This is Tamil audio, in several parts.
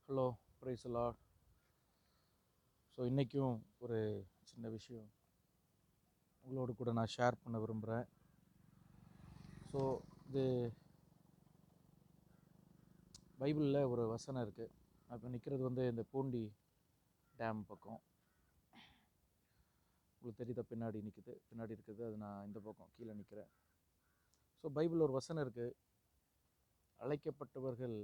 Hello, price Lord. ஸோ இன்றைக்கும் ஒரு சின்ன விஷயம் உங்களோடு கூட நான் ஷேர் பண்ண விரும்புகிறேன். ஸோ இது பைபிளில் ஒரு வசனம் இருக்குது. நான் இப்போ நிற்கிறது இந்த பூண்டி டேம் பக்கம். உங்களுக்கு தெரியுதா? பின்னாடி இருக்குது. அது நான் இந்த பக்கம் கீழே நிற்கிறேன். ஸோ பைபிளில் ஒரு வசனம் இருக்குது. அழைக்கப்பட்டவர்கள்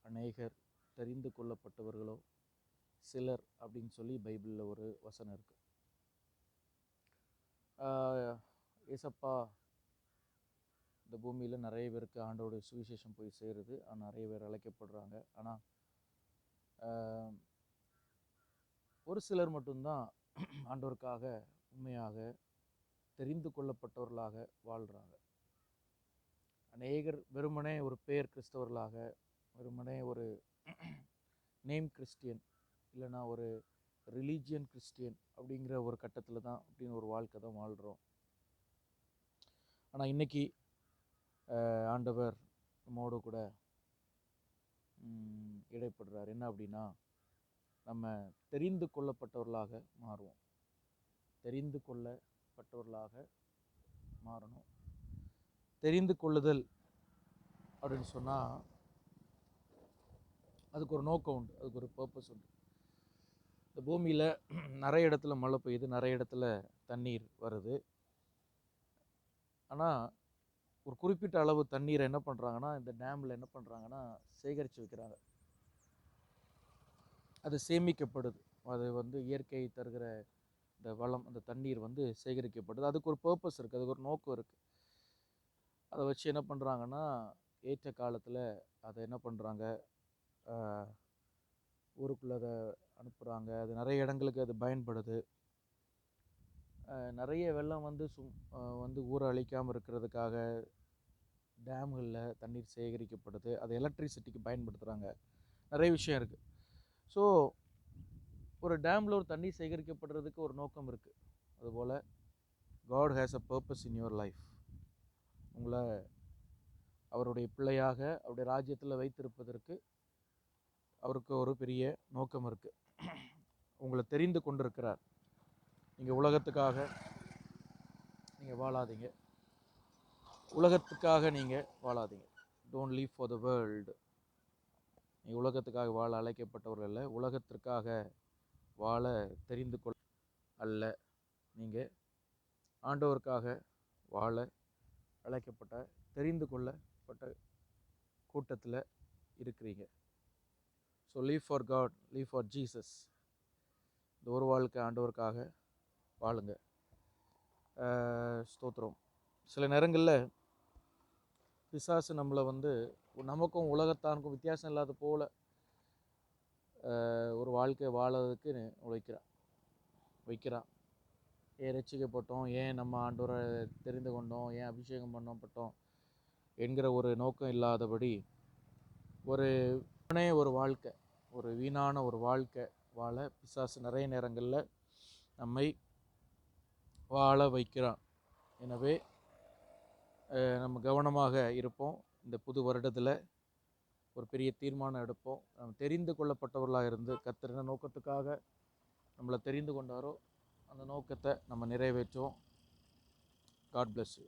அநேகர், தெரிந்து கொள்ளப்பட்டவர்களோ சிலர் அப்படின்னு சொல்லி பைபிளில் ஒரு வசனம் இருக்குது. ஏசப்பா இந்த பூமியில் நிறைய பேருக்கு ஆண்டோடைய சுவிசேஷம் போய் சேருது. நிறைய பேர் அழைக்கப்படுறாங்க. ஆனால் ஒரு சிலர் மட்டும்தான் ஆண்டவருக்காக உண்மையாக தெரிந்து கொள்ளப்பட்டவர்களாக வாழ்கிறாங்க. அநேகர் வெறுமனே ஒரு பேர் கிறிஸ்தவர்களாக, வெறுமனே ஒரு நேம் கிறிஸ்டியன், இல்லைனா ஒரு ரிலீஜியன் கிறிஸ்டியன் அப்படிங்கிற ஒரு கட்டத்தில் தான், அப்படின்னு ஒரு வாழ்க்கை தான் வாழ்கிறோம். ஆனால் இன்னைக்கு ஆண்டவர் நம்மோடு கூட இடைப்படுறார். என்ன அப்படின்னா, நம்ம தெரிந்து கொள்ளப்பட்டவர்களாக மாறுவோம். தெரிந்து கொள்ளப்பட்டவர்களாக மாறணும். தெரிந்து கொள்ளுதல் அப்படின்னு சொன்னால் அதுக்கு ஒரு நோக்கம் உண்டு, அதுக்கு ஒரு பர்பஸ் உண்டு. இந்த பூமியில் நிறைய இடத்துல மழை பெய்யுது, நிறைய இடத்துல தண்ணீர் வருது. ஆனால் ஒரு குறிப்பிட்ட அளவு தண்ணீரை என்ன பண்ணுறாங்கன்னா, இந்த டேமில் என்ன பண்ணுறாங்கன்னா சேகரித்து வைக்கிறாங்க. அது சேமிக்கப்படுது. அது இயற்கை தருகிற இந்த வளம், அந்த தண்ணீர் சேகரிக்கப்படுது. அதுக்கு ஒரு பர்பஸ் இருக்குது, அதுக்கு ஒரு நோக்கம் இருக்குது. அதை வச்சு என்ன பண்ணுறாங்கன்னா, ஏற்ற காலத்தில் அதை என்ன பண்ணுறாங்க, ஊருக்குள்ளே அதை அனுப்புகிறாங்க. அது நிறைய இடங்களுக்கு அது பயன்படுது. நிறைய வெள்ளம் ஊரை அழிக்காமல் இருக்கிறதுக்காக டேம்களில் தண்ணீர் சேகரிக்கப்படுது. அது எலக்ட்ரிசிட்டிக்கு பயன்படுத்துகிறாங்க. நிறைய விஷயம் இருக்குது. ஸோ ஒரு டேமில் ஒரு தண்ணீர் சேகரிக்கப்படுறதுக்கு ஒரு நோக்கம் இருக்குது. அதுபோல் God has a purpose in your life. உங்களை அவருடைய பிள்ளையாக அவருடைய ராஜ்யத்தில் வைத்திருப்பதற்கு அவருக்கு ஒரு பெரிய நோக்கம் இருக்குது. உங்களை தெரிந்து கொண்டிருக்கிறார். நீங்கள் உலகத்துக்காக நீங்கள் வாழாதீங்க. Don't live for the world. நீங்கள் உலகத்துக்காக வாழ அழைக்கப்பட்டவர்கள் அல்ல. உலகத்திற்காக வாழ தெரிந்து கொள்ள அல்ல. நீங்கள் ஆண்டவருக்காக வாழ அழைக்கப்பட்ட, தெரிந்து கொள்ளப்பட்ட கூட்டத்தில் இருக்கிறீங்க. So live for God, live for Jesus. இந்த ஒரு வாழ்க்கை ஆண்டவருக்காக வாழுங்க. ஸ்தோத்திரம். சில நேரங்களில் பிசாசு நம்மளை நமக்கும் உலகத்தானுக்கும் வித்தியாசம் இல்லாத போல ஒரு வாழ்க்கை வாழறதுக்கு வைக்கிறான். ஏன் ரட்சிக்கப்பட்டோம், ஏன் நம்ம ஆண்டவரை தெரிந்து கொண்டோம், ஏன் அபிஷேகம் பண்ணப்பட்டோம் என்கிற ஒரு நோக்கம் இல்லாதபடி ஒரு வாழ்க்கை, ஒரு வீணான ஒரு வாழ்க்கை வாழ பிசாசு நிறைய நேரங்களில் நம்மை வாழ வைக்கிறான். எனவே நம்ம கவனமாக இருப்போம். இந்த புது வருடத்தில் ஒரு பெரிய தீர்மானம் எடுப்போம். நம்ம தெரிந்து கொள்ளப்பட்டவர்களாக இருந்து கர்த்தர் என்ன நோக்கத்துக்காக நம்மளை தெரிந்து கொண்டாரோ அந்த நோக்கத்தை நம்ம நிறைவேற்றுவோம். God bless you.